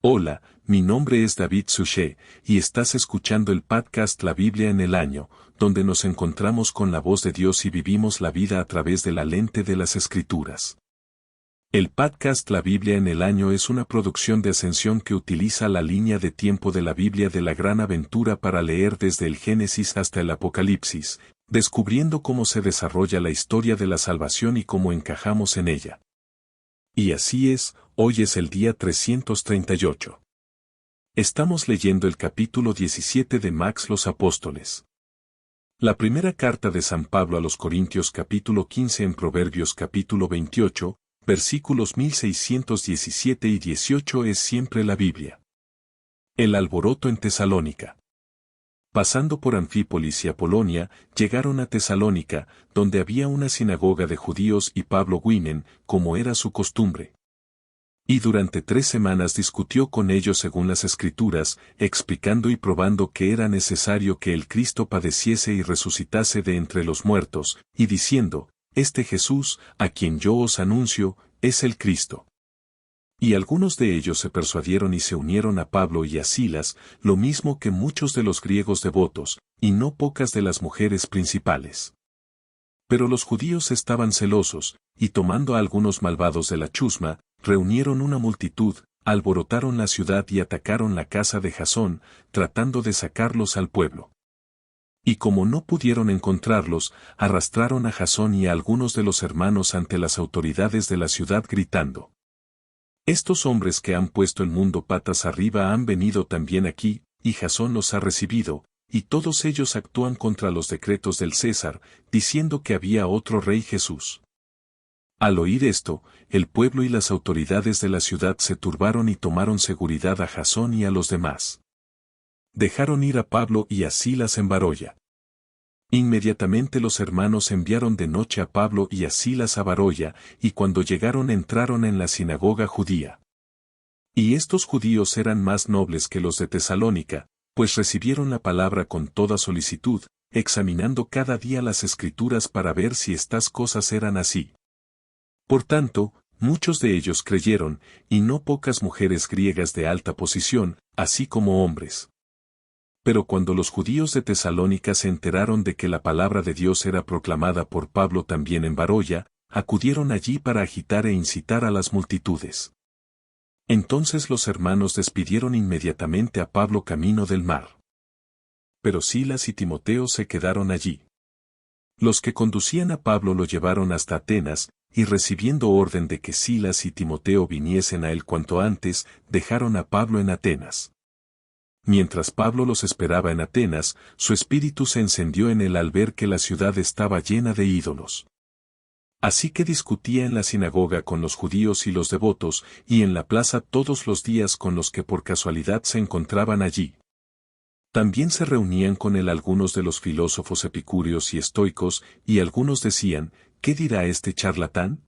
Hola, mi nombre es David Suchet, y estás escuchando el podcast La Biblia en el Año, donde nos encontramos con la voz de Dios y vivimos la vida a través de la lente de las Escrituras. El podcast La Biblia en el Año es una producción de Ascensión que utiliza la línea de tiempo de la Biblia de la Gran Aventura para leer desde el Génesis hasta el Apocalipsis, descubriendo cómo se desarrolla la historia de la salvación y cómo encajamos en ella. Y así es, hoy es el día 338. Estamos leyendo el capítulo 17 de Acts los Apóstoles. La primera carta de San Pablo a los Corintios capítulo 15 en Proverbios capítulo 28, versículos 1617 y 18 es siempre la Biblia. El alboroto en Tesalónica. Pasando por Anfípolis y Apolonia, llegaron a Tesalónica, donde había una sinagoga de judíos y Pablo vino, como era su costumbre. Y durante 3 semanas discutió con ellos según las Escrituras, explicando y probando que era necesario que el Cristo padeciese y resucitase de entre los muertos, y diciendo, este Jesús, a quien yo os anuncio, es el Cristo. Y algunos de ellos se persuadieron y se unieron a Pablo y a Silas, lo mismo que muchos de los griegos devotos, y no pocas de las mujeres principales. Pero los judíos estaban celosos, y tomando a algunos malvados de la chusma, reunieron una multitud, alborotaron la ciudad y atacaron la casa de Jasón, tratando de sacarlos al pueblo. Y como no pudieron encontrarlos, arrastraron a Jasón y a algunos de los hermanos ante las autoridades de la ciudad gritando: estos hombres que han puesto el mundo patas arriba han venido también aquí, y Jasón los ha recibido, y todos ellos actúan contra los decretos del César, diciendo que había otro rey Jesús. Al oír esto, el pueblo y las autoridades de la ciudad se turbaron y tomaron seguridad a Jasón y a los demás. Dejaron ir a Pablo y a Silas en Beroya. Inmediatamente los hermanos enviaron de noche a Pablo y a Silas a Beroya, y cuando llegaron entraron en la sinagoga judía. Y estos judíos eran más nobles que los de Tesalónica, pues recibieron la palabra con toda solicitud, examinando cada día las Escrituras para ver si estas cosas eran así. Por tanto, muchos de ellos creyeron, y no pocas mujeres griegas de alta posición, así como hombres. Pero cuando los judíos de Tesalónica se enteraron de que la palabra de Dios era proclamada por Pablo también en Beroya, acudieron allí para agitar e incitar a las multitudes. Entonces los hermanos despidieron inmediatamente a Pablo camino del mar. Pero Silas y Timoteo se quedaron allí. Los que conducían a Pablo lo llevaron hasta Atenas, y recibiendo orden de que Silas y Timoteo viniesen a él cuanto antes, dejaron a Pablo en Atenas. Mientras Pablo los esperaba en Atenas, su espíritu se encendió en él al ver que la ciudad estaba llena de ídolos. Así que discutía en la sinagoga con los judíos y los devotos, y en la plaza todos los días con los que por casualidad se encontraban allí. También se reunían con él algunos de los filósofos epicúreos y estoicos, y algunos decían, ¿qué dirá este charlatán?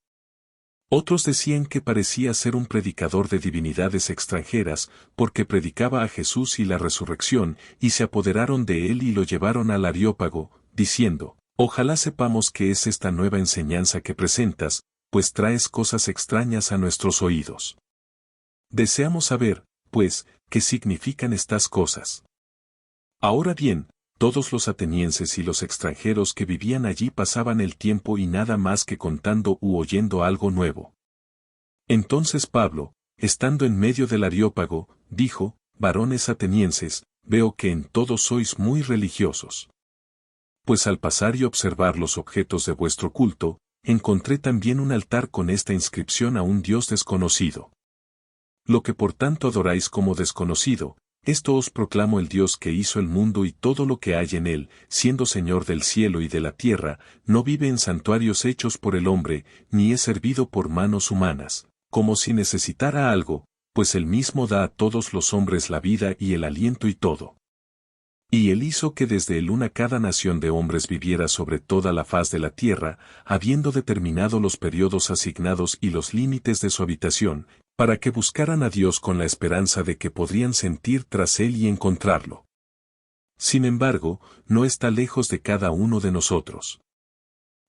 Otros decían que parecía ser un predicador de divinidades extranjeras, porque predicaba a Jesús y la resurrección, y se apoderaron de él y lo llevaron al Areópago, diciendo, ojalá sepamos qué es esta nueva enseñanza que presentas, pues traes cosas extrañas a nuestros oídos. Deseamos saber, pues, qué significan estas cosas. Ahora bien, todos los atenienses y los extranjeros que vivían allí pasaban el tiempo y nada más que contando u oyendo algo nuevo. Entonces Pablo, estando en medio del Areópago, dijo, varones atenienses, veo que en todo sois muy religiosos. Pues al pasar y observar los objetos de vuestro culto, encontré también un altar con esta inscripción a un Dios desconocido. Lo que por tanto adoráis como desconocido, esto os proclamo el Dios que hizo el mundo y todo lo que hay en él, siendo Señor del cielo y de la tierra, no vive en santuarios hechos por el hombre, ni es servido por manos humanas, como si necesitara algo, pues él mismo da a todos los hombres la vida y el aliento y todo. Y él hizo que desde el una cada nación de hombres viviera sobre toda la faz de la tierra, habiendo determinado los periodos asignados y los límites de su habitación, para que buscaran a Dios con la esperanza de que podrían sentir tras él y encontrarlo. Sin embargo, no está lejos de cada uno de nosotros.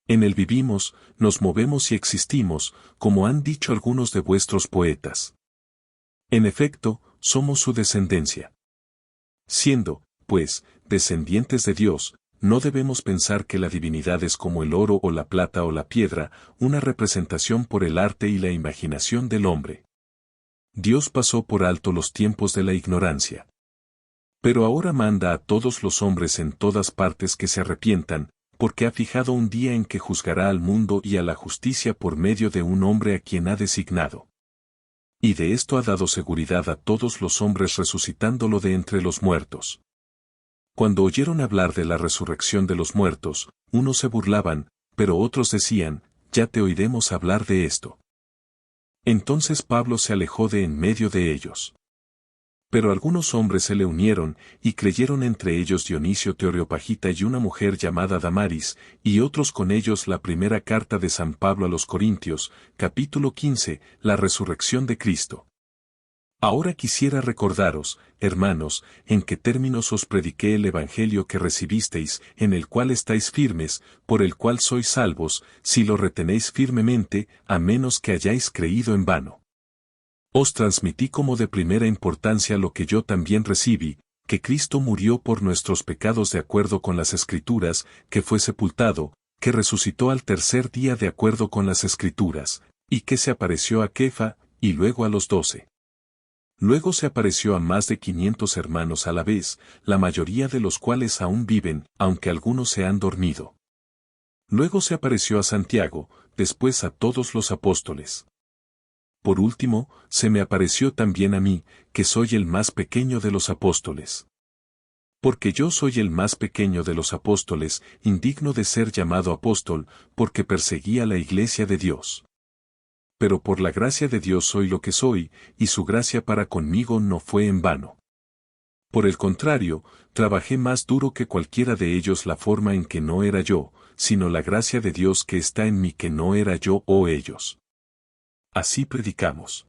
En él vivimos, nos movemos y existimos, como han dicho algunos de vuestros poetas. En efecto, somos su descendencia. Siendo, pues, descendientes de Dios, no debemos pensar que la divinidad es como el oro o la plata o la piedra, una representación por el arte y la imaginación del hombre. Dios pasó por alto los tiempos de la ignorancia. Pero ahora manda a todos los hombres en todas partes que se arrepientan, porque ha fijado un día en que juzgará al mundo y a la justicia por medio de un hombre a quien ha designado. Y de esto ha dado seguridad a todos los hombres resucitándolo de entre los muertos. Cuando oyeron hablar de la resurrección de los muertos, unos se burlaban, pero otros decían, ya te oiremos hablar de esto. Entonces Pablo se alejó de en medio de ellos. Pero algunos hombres se le unieron, y creyeron entre ellos Dionisio Teoreopagita y una mujer llamada Damaris, y otros con ellos la primera carta de San Pablo a los Corintios, capítulo 15, la resurrección de Cristo. Ahora quisiera recordaros, hermanos, en qué términos os prediqué el Evangelio que recibisteis, en el cual estáis firmes, por el cual sois salvos, si lo retenéis firmemente, a menos que hayáis creído en vano. Os transmití como de primera importancia lo que yo también recibí, que Cristo murió por nuestros pecados de acuerdo con las Escrituras, que fue sepultado, que resucitó al tercer día de acuerdo con las Escrituras, y que se apareció a Kefa, y luego a los 12. Luego se apareció a más de 500 hermanos a la vez, la mayoría de los cuales aún viven, aunque algunos se han dormido. Luego se apareció a Santiago, después a todos los apóstoles. Por último, se me apareció también a mí, que soy el más pequeño de los apóstoles. Porque yo soy el más pequeño de los apóstoles, indigno de ser llamado apóstol, porque perseguía la iglesia de Dios. Pero por la gracia de Dios soy lo que soy, y su gracia para conmigo no fue en vano. Por el contrario, trabajé más duro que cualquiera de ellos la forma en que no era yo, sino la gracia de Dios que está en mí que no era yo o ellos. Así predicamos.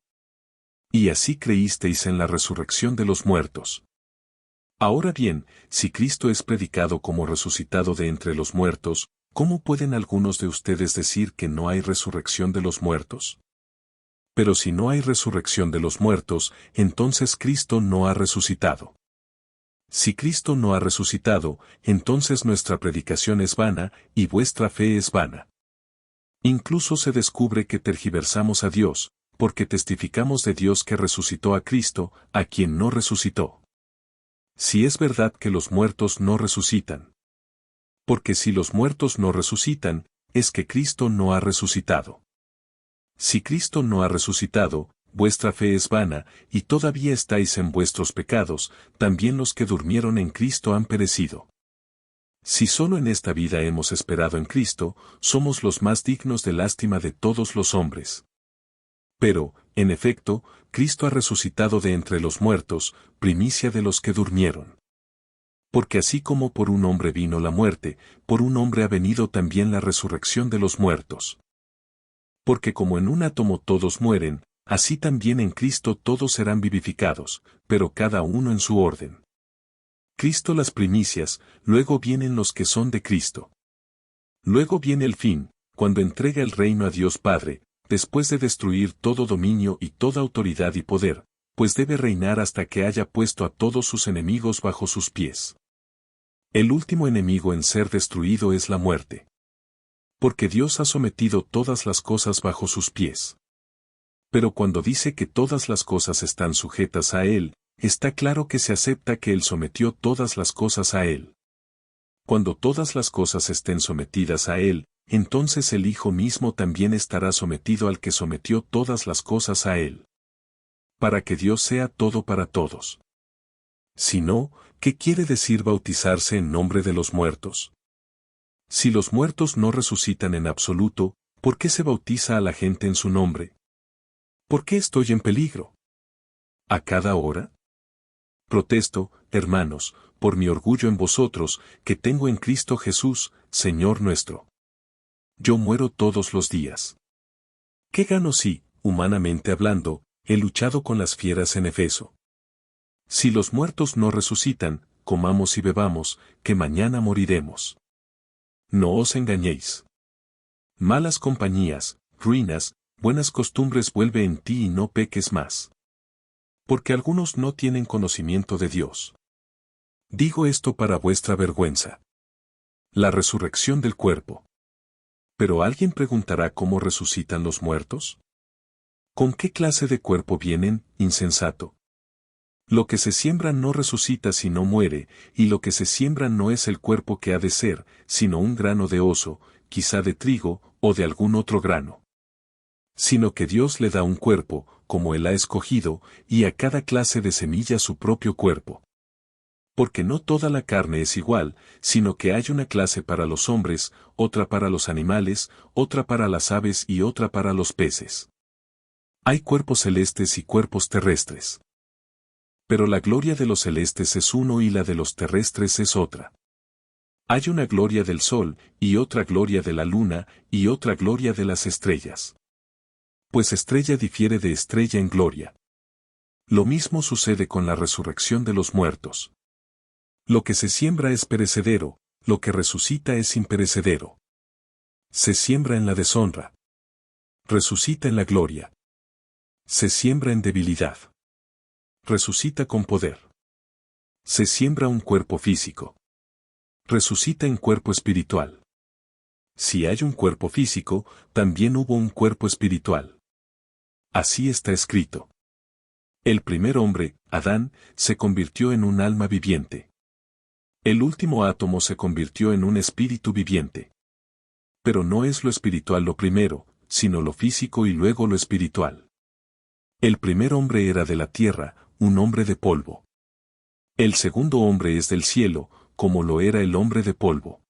Y así creísteis en la resurrección de los muertos. Ahora bien, si Cristo es predicado como resucitado de entre los muertos, ¿cómo pueden algunos de ustedes decir que no hay resurrección de los muertos? Pero si no hay resurrección de los muertos, entonces Cristo no ha resucitado. Si Cristo no ha resucitado, entonces nuestra predicación es vana, y vuestra fe es vana. Incluso se descubre que tergiversamos a Dios, porque testificamos de Dios que resucitó a Cristo, a quien no resucitó. Si es verdad que los muertos no resucitan. Porque si los muertos no resucitan, es que Cristo no ha resucitado. Si Cristo no ha resucitado, vuestra fe es vana, y todavía estáis en vuestros pecados, también los que durmieron en Cristo han perecido. Si solo en esta vida hemos esperado en Cristo, somos los más dignos de lástima de todos los hombres. Pero, en efecto, Cristo ha resucitado de entre los muertos, primicia de los que durmieron. Porque así como por un hombre vino la muerte, por un hombre ha venido también la resurrección de los muertos. Porque como en un átomo todos mueren, así también en Cristo todos serán vivificados, pero cada uno en su orden. Cristo las primicias, luego vienen los que son de Cristo. Luego viene el fin, cuando entrega el reino a Dios Padre, después de destruir todo dominio y toda autoridad y poder, pues debe reinar hasta que haya puesto a todos sus enemigos bajo sus pies. El último enemigo en ser destruido es la muerte. Porque Dios ha sometido todas las cosas bajo sus pies. Pero cuando dice que todas las cosas están sujetas a Él, está claro que se acepta que Él sometió todas las cosas a Él. Cuando todas las cosas estén sometidas a Él, entonces el Hijo mismo también estará sometido al que sometió todas las cosas a Él. Para que Dios sea todo para todos. Si no, ¿qué quiere decir bautizarse en nombre de los muertos? Si los muertos no resucitan en absoluto, ¿por qué se bautiza a la gente en su nombre? ¿Por qué estoy en peligro? ¿A cada hora? Protesto, hermanos, por mi orgullo en vosotros, que tengo en Cristo Jesús, Señor nuestro. Yo muero todos los días. ¿Qué gano si, humanamente hablando, he luchado con las fieras en Efeso? Si los muertos no resucitan, comamos y bebamos, que mañana moriremos. No os engañéis. Malas compañías, ruinas, buenas costumbres vuelve en ti y no peques más. Porque algunos no tienen conocimiento de Dios. Digo esto para vuestra vergüenza. La resurrección del cuerpo. Pero alguien preguntará cómo resucitan los muertos. ¿Con qué clase de cuerpo vienen, insensato? Lo que se siembra no resucita si no muere, y lo que se siembra no es el cuerpo que ha de ser, sino un grano de oso, quizá de trigo, o de algún otro grano. Sino que Dios le da un cuerpo, como Él ha escogido, y a cada clase de semilla su propio cuerpo. Porque no toda la carne es igual, sino que hay una clase para los hombres, otra para los animales, otra para las aves y otra para los peces. Hay cuerpos celestes y cuerpos terrestres. Pero la gloria de los celestes es uno y la de los terrestres es otra. Hay una gloria del sol, y otra gloria de la luna, y otra gloria de las estrellas. Pues estrella difiere de estrella en gloria. Lo mismo sucede con la resurrección de los muertos. Lo que se siembra es perecedero, lo que resucita es imperecedero. Se siembra en la deshonra. Resucita en la gloria. Se siembra en debilidad. Resucita con poder. Se siembra un cuerpo físico. Resucita en cuerpo espiritual. Si hay un cuerpo físico, también hubo un cuerpo espiritual. Así está escrito. El primer hombre, Adán, se convirtió en un alma viviente. El último átomo se convirtió en un espíritu viviente. Pero no es lo espiritual lo primero, sino lo físico y luego lo espiritual. El primer hombre era de la tierra, un hombre de polvo. El segundo hombre es del cielo, como lo era el hombre de polvo.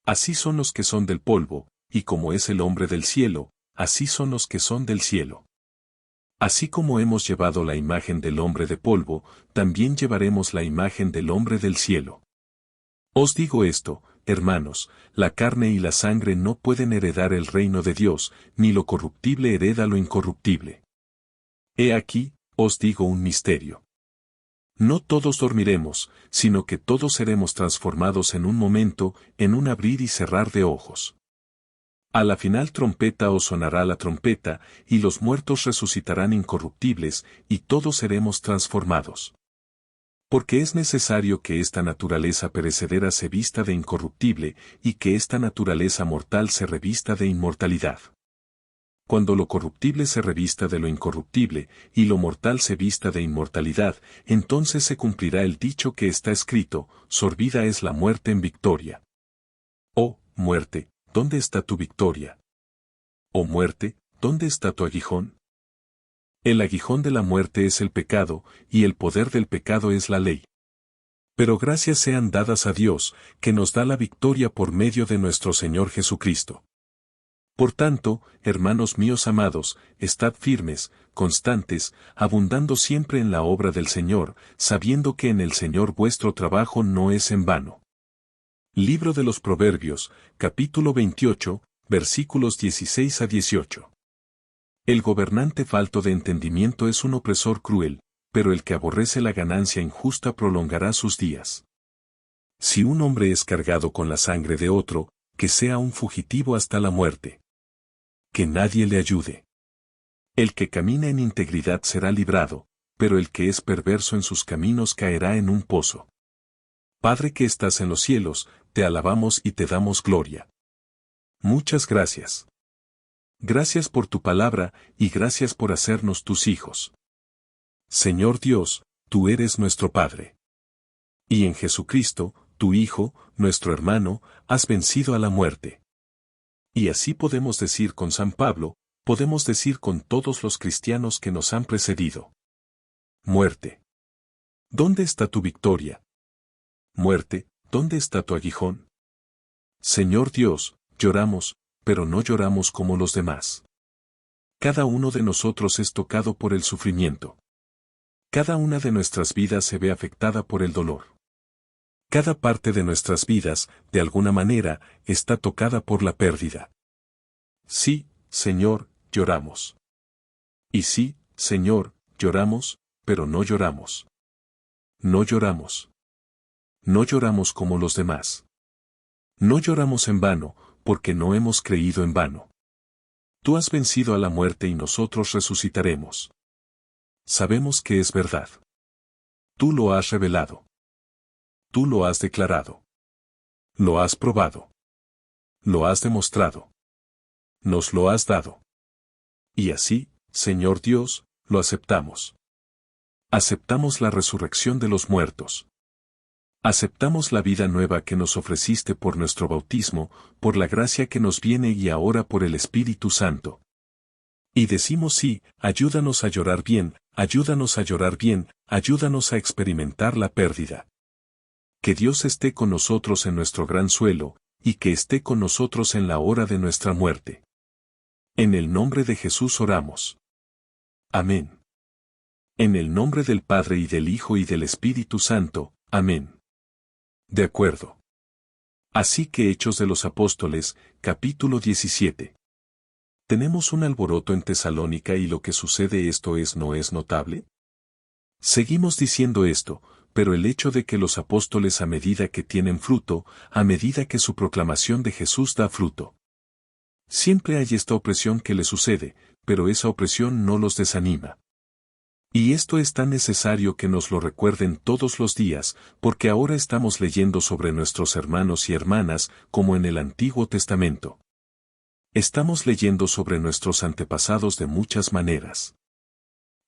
Así son los que son del polvo, y como es el hombre del cielo, así son los que son del cielo. Así como hemos llevado la imagen del hombre de polvo, también llevaremos la imagen del hombre del cielo. Os digo esto, hermanos, la carne y la sangre no pueden heredar el reino de Dios, ni lo corruptible hereda lo incorruptible. He aquí, os digo un misterio. No todos dormiremos, sino que todos seremos transformados en un momento, en un abrir y cerrar de ojos. A la final trompeta os sonará la trompeta, y los muertos resucitarán incorruptibles, y todos seremos transformados. Porque es necesario que esta naturaleza perecedera se vista de incorruptible, y que esta naturaleza mortal se revista de inmortalidad. Cuando lo corruptible se revista de lo incorruptible, y lo mortal se vista de inmortalidad, entonces se cumplirá el dicho que está escrito, sorbida es la muerte en victoria. Oh, muerte, ¿dónde está tu victoria? Oh muerte, ¿dónde está tu aguijón? El aguijón de la muerte es el pecado, y el poder del pecado es la ley. Pero gracias sean dadas a Dios, que nos da la victoria por medio de nuestro Señor Jesucristo. Por tanto, hermanos míos amados, estad firmes, constantes, abundando siempre en la obra del Señor, sabiendo que en el Señor vuestro trabajo no es en vano. Libro de los Proverbios, capítulo 28, versículos 16 a 18. El gobernante falto de entendimiento es un opresor cruel, pero el que aborrece la ganancia injusta prolongará sus días. Si un hombre es cargado con la sangre de otro, que sea un fugitivo hasta la muerte. Que nadie le ayude. El que camina en integridad será librado, pero el que es perverso en sus caminos caerá en un pozo. Padre que estás en los cielos, te alabamos y te damos gloria. Muchas gracias. Gracias por tu palabra, y gracias por hacernos tus hijos. Señor Dios, tú eres nuestro Padre. Y en Jesucristo, tu Hijo, nuestro hermano, has vencido a la muerte. Y así podemos decir con San Pablo, podemos decir con todos los cristianos que nos han precedido. Muerte. ¿Dónde está tu victoria? Muerte, ¿dónde está tu aguijón? Señor Dios, lloramos, pero no lloramos como los demás. Cada uno de nosotros es tocado por el sufrimiento. Cada una de nuestras vidas se ve afectada por el dolor. Cada parte de nuestras vidas, de alguna manera, está tocada por la pérdida. Sí, Señor, lloramos. Y sí, Señor, lloramos, pero no lloramos. No lloramos. No lloramos como los demás. No lloramos en vano, porque no hemos creído en vano. Tú has vencido a la muerte y nosotros resucitaremos. Sabemos que es verdad. Tú lo has revelado. Tú lo has declarado. Lo has probado. Lo has demostrado. Nos lo has dado. Y así, Señor Dios, lo aceptamos. Aceptamos la resurrección de los muertos. Aceptamos la vida nueva que nos ofreciste por nuestro bautismo, por la gracia que nos viene y ahora por el Espíritu Santo. Y decimos sí, ayúdanos a llorar bien, ayúdanos a llorar bien, ayúdanos a experimentar la pérdida. Que Dios esté con nosotros en nuestro gran suelo, y que esté con nosotros en la hora de nuestra muerte. En el nombre de Jesús oramos. Amén. En el nombre del Padre y del Hijo y del Espíritu Santo. Amén. De acuerdo. Así que Hechos de los Apóstoles, capítulo 17. ¿Tenemos un alboroto en Tesalónica y lo que sucede esto no es notable? Seguimos diciendo esto, pero el hecho de que los apóstoles a medida que tienen fruto, a medida que su proclamación de Jesús da fruto. Siempre hay esta opresión que les sucede, pero esa opresión no los desanima. Y esto es tan necesario que nos lo recuerden todos los días, porque ahora estamos leyendo sobre nuestros hermanos y hermanas, como en el Antiguo Testamento. Estamos leyendo sobre nuestros antepasados de muchas maneras.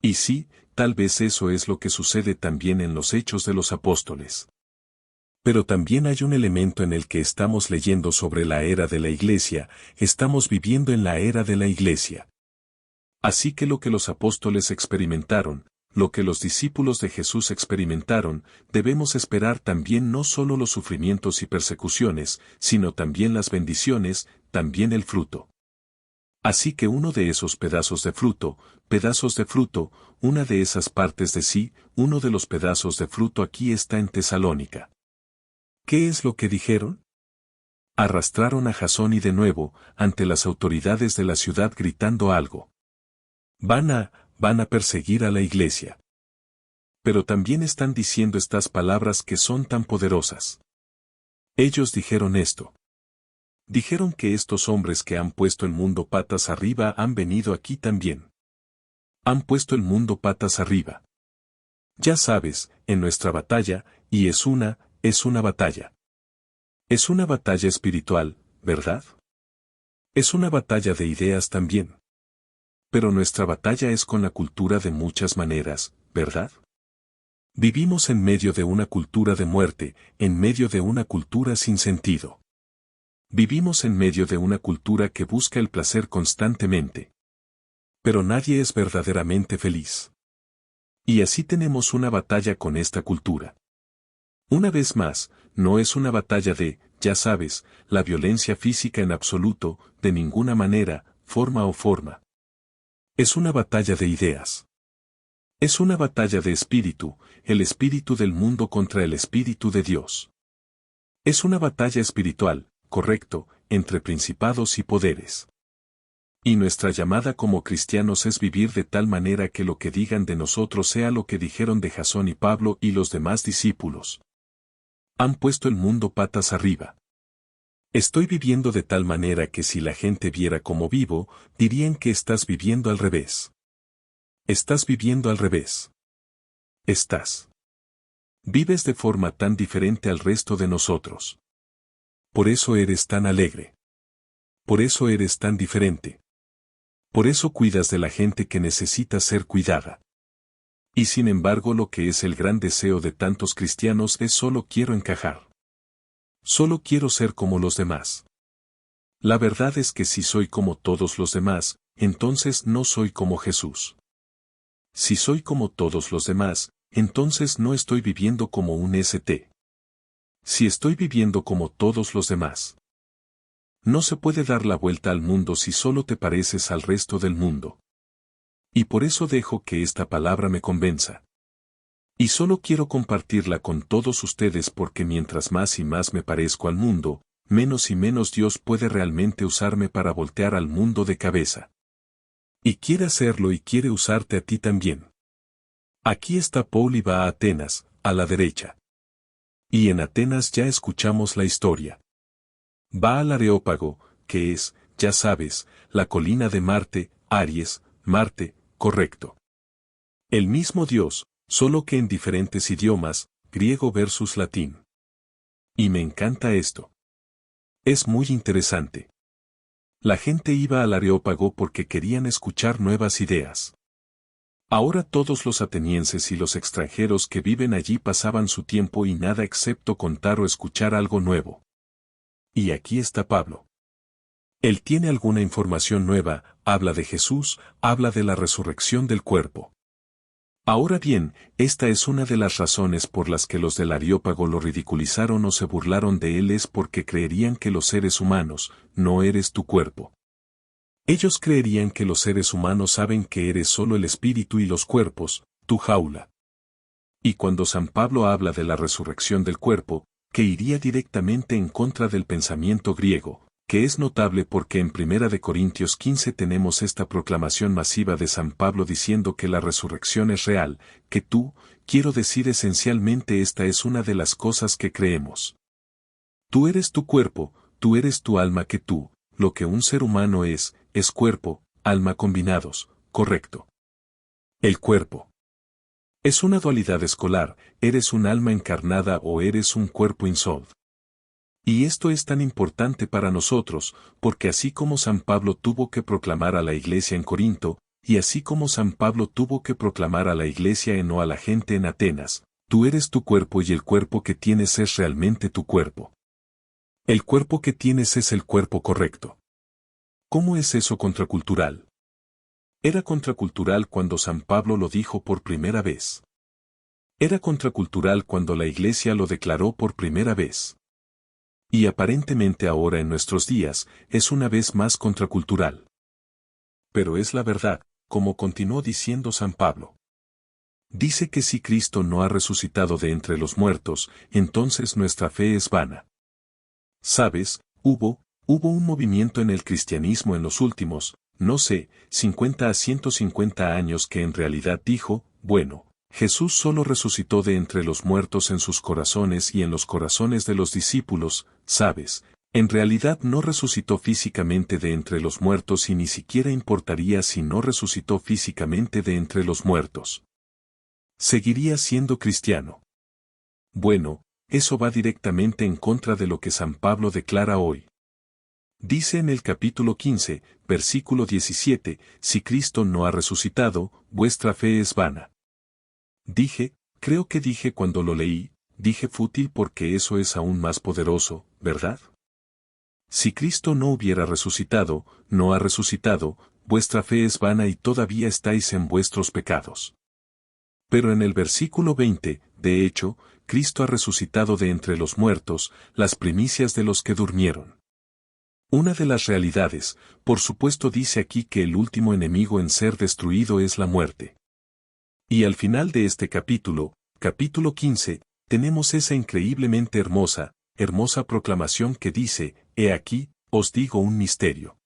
Y sí, tal vez eso es lo que sucede también en los Hechos de los Apóstoles. Pero también hay un elemento en el que estamos leyendo sobre la era de la Iglesia, estamos viviendo en la era de la Iglesia. Así que lo que los apóstoles experimentaron, lo que los discípulos de Jesús experimentaron, debemos esperar también no solo los sufrimientos y persecuciones, sino también las bendiciones, también el fruto. Así que uno de esos pedazos de fruto, una de esas partes de sí, uno de los pedazos de fruto aquí está en Tesalónica. ¿Qué es lo que dijeron? Arrastraron a Jasón y de nuevo, ante las autoridades de la ciudad gritando algo. Van a perseguir a la iglesia. Pero también están diciendo estas palabras que son tan poderosas. Ellos dijeron esto. Dijeron que estos hombres que han puesto el mundo patas arriba han venido aquí también. Han puesto el mundo patas arriba. Ya sabes, en nuestra batalla, y es una batalla. Es una batalla espiritual, ¿verdad? Es una batalla de ideas también. Pero nuestra batalla es con la cultura de muchas maneras, ¿verdad? Vivimos en medio de una cultura de muerte, en medio de una cultura sin sentido. Vivimos en medio de una cultura que busca el placer constantemente. Pero nadie es verdaderamente feliz. Y así tenemos una batalla con esta cultura. Una vez más, no es una batalla de, ya sabes, la violencia física en absoluto, de ninguna manera, forma o forma. Es una batalla de ideas. Es una batalla de espíritu, el espíritu del mundo contra el espíritu de Dios. Es una batalla espiritual, correcto, entre principados y poderes. Y nuestra llamada como cristianos es vivir de tal manera que lo que digan de nosotros sea lo que dijeron de Jasón y Pablo y los demás discípulos. Han puesto el mundo patas arriba. Estoy viviendo de tal manera que si la gente viera cómo vivo, dirían que estás viviendo al revés. Estás viviendo al revés. Vives de forma tan diferente al resto de nosotros. Por eso eres tan alegre. Por eso eres tan diferente. Por eso cuidas de la gente que necesita ser cuidada. Y sin embargo lo que es el gran deseo de tantos cristianos es solo quiero encajar. Solo quiero ser como los demás. La verdad es que si soy como todos los demás, entonces no soy como Jesús. Si soy como todos los demás, entonces no estoy viviendo como un St. Si estoy viviendo como todos los demás. No se puede dar la vuelta al mundo si solo te pareces al resto del mundo. Y por eso dejo que esta palabra me convenza. Y solo quiero compartirla con todos ustedes porque mientras más y más me parezco al mundo, menos y menos Dios puede realmente usarme para voltear al mundo de cabeza. Y quiere hacerlo y quiere usarte a ti también. Aquí está Paul y va a Atenas, a la derecha. Y en Atenas ya escuchamos la historia. Va al Areópago, que es, ya sabes, la colina de Marte, Aries, Marte, correcto. El mismo Dios, solo que en diferentes idiomas, griego versus latín. Y me encanta esto. Es muy interesante. La gente iba al Areópago porque querían escuchar nuevas ideas. Ahora todos los atenienses y los extranjeros que viven allí pasaban su tiempo y nada excepto contar o escuchar algo nuevo. Y aquí está Pablo. Él tiene alguna información nueva, habla de Jesús, habla de la resurrección del cuerpo. Ahora bien, esta es una de las razones por las que los del Areópago lo ridiculizaron o se burlaron de él, es porque creerían que los seres humanos, no eres tu cuerpo. Ellos creerían que los seres humanos saben que eres solo el espíritu y los cuerpos, tu jaula. Y cuando San Pablo habla de la resurrección del cuerpo, que iría directamente en contra del pensamiento griego, que es notable porque en 1 Corintios 15 tenemos esta proclamación masiva de San Pablo diciendo que la resurrección es real, que tú, quiero decir esencialmente esta es una de las cosas que creemos. Tú eres tu cuerpo, tú eres tu alma, que tú, lo que un ser humano es cuerpo, alma combinados, correcto. El cuerpo. Es una dualidad escolar, eres un alma encarnada o eres un cuerpo insol. Y esto es tan importante para nosotros, porque así como San Pablo tuvo que proclamar a la iglesia en Corinto, y así como San Pablo tuvo que proclamar a la iglesia o a la gente en Atenas, tú eres tu cuerpo y el cuerpo que tienes es realmente tu cuerpo. El cuerpo que tienes es el cuerpo correcto. ¿Cómo es eso contracultural? Era contracultural cuando San Pablo lo dijo por primera vez. Era contracultural cuando la iglesia lo declaró por primera vez. Y aparentemente ahora en nuestros días, es una vez más contracultural. Pero es la verdad, como continuó diciendo San Pablo. Dice que si Cristo no ha resucitado de entre los muertos, entonces nuestra fe es vana. ¿Sabes? Hubo un movimiento en el cristianismo en los últimos, no sé, 50 a 150 años que en realidad dijo, bueno, Jesús solo resucitó de entre los muertos en sus corazones y en los corazones de los discípulos, ¿sabes? En realidad no resucitó físicamente de entre los muertos y ni siquiera importaría si no resucitó físicamente de entre los muertos. Seguiría siendo cristiano. Bueno, eso va directamente en contra de lo que San Pablo declara hoy. Dice en el capítulo 15, versículo 17, si Cristo no ha resucitado, vuestra fe es vana. Creo que dije cuando lo leí, dije fútil porque eso es aún más poderoso, ¿verdad? Si Cristo no hubiera resucitado, no ha resucitado, vuestra fe es vana y todavía estáis en vuestros pecados. Pero en el versículo 20, de hecho, Cristo ha resucitado de entre los muertos, las primicias de los que durmieron. Una de las realidades, por supuesto dice aquí que el último enemigo en ser destruido es la muerte. Y al final de este capítulo 15, tenemos esa increíblemente hermosa proclamación que dice, he aquí, os digo un misterio.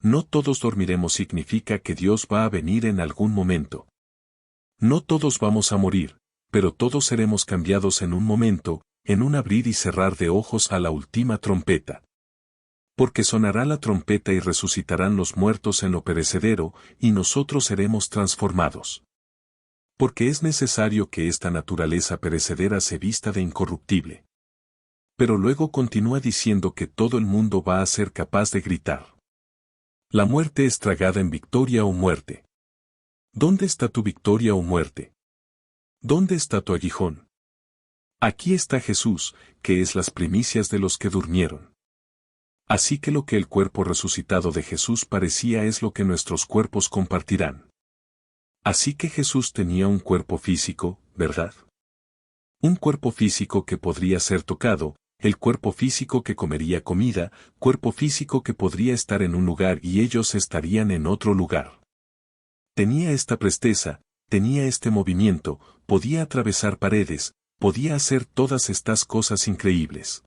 No todos dormiremos significa que Dios va a venir en algún momento. No todos vamos a morir, pero todos seremos cambiados en un momento, en un abrir y cerrar de ojos a la última trompeta. Porque sonará la trompeta y resucitarán los muertos en lo perecedero, y nosotros seremos transformados. Porque es necesario que esta naturaleza perecedera se vista de incorruptible. Pero luego continúa diciendo que todo el mundo va a ser capaz de gritar. La muerte es tragada en victoria o muerte. ¿Dónde está tu victoria o muerte? ¿Dónde está tu aguijón? Aquí está Jesús, que es las primicias de los que durmieron. Así que lo que el cuerpo resucitado de Jesús parecía es lo que nuestros cuerpos compartirán. Así que Jesús tenía un cuerpo físico, ¿verdad? Un cuerpo físico que podría ser tocado, el cuerpo físico que comería comida, cuerpo físico que podría estar en un lugar y ellos estarían en otro lugar. Tenía esta presteza, tenía este movimiento, podía atravesar paredes, podía hacer todas estas cosas increíbles.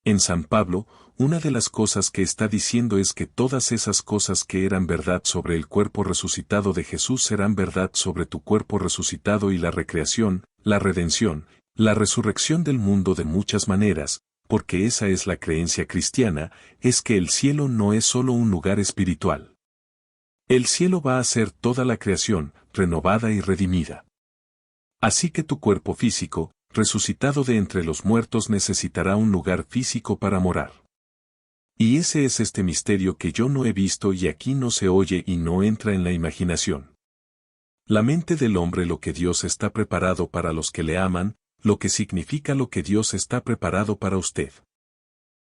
En San Pablo, una de las cosas que está diciendo es que todas esas cosas que eran verdad sobre el cuerpo resucitado de Jesús serán verdad sobre tu cuerpo resucitado y la recreación, la redención, la resurrección del mundo de muchas maneras, porque esa es la creencia cristiana, es que el cielo no es solo un lugar espiritual. El cielo va a ser toda la creación, renovada y redimida. Así que tu cuerpo físico, resucitado de entre los muertos, necesitará un lugar físico para morar. Y ese es este misterio que yo no he visto y aquí no se oye y no entra en la imaginación. La mente del hombre, lo que Dios está preparado para los que le aman, lo que significa lo que Dios está preparado para usted.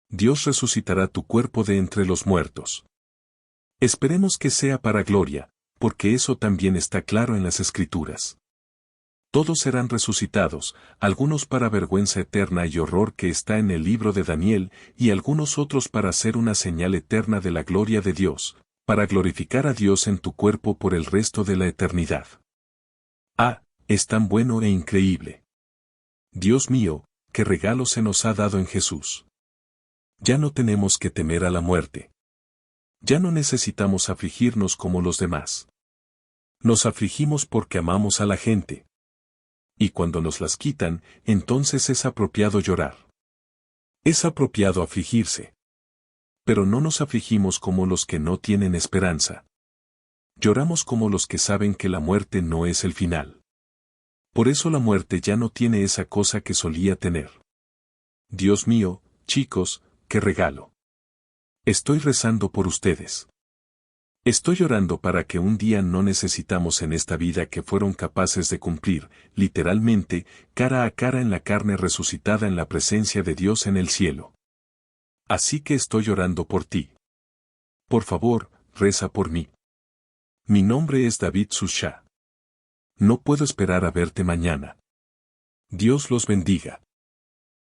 Dios resucitará tu cuerpo de entre los muertos. Esperemos que sea para gloria, porque eso también está claro en las Escrituras. Todos serán resucitados, algunos para vergüenza eterna y horror que está en el libro de Daniel, y algunos otros para ser una señal eterna de la gloria de Dios, para glorificar a Dios en tu cuerpo por el resto de la eternidad. Ah, es tan bueno e increíble. Dios mío, qué regalo se nos ha dado en Jesús. Ya no tenemos que temer a la muerte. Ya no necesitamos afligirnos como los demás. Nos afligimos porque amamos a la gente. Y cuando nos las quitan, entonces es apropiado llorar. Es apropiado afligirse. Pero no nos afligimos como los que no tienen esperanza. Lloramos como los que saben que la muerte no es el final. Por eso la muerte ya no tiene esa cosa que solía tener. Dios mío, chicos, qué regalo. Estoy rezando por ustedes. Estoy orando para que un día no necesitamos en esta vida que fueron capaces de cumplir, literalmente, cara a cara en la carne resucitada en la presencia de Dios en el cielo. Así que estoy orando por ti. Por favor, reza por mí. Mi nombre es David Susha. No puedo esperar a verte mañana. Dios los bendiga.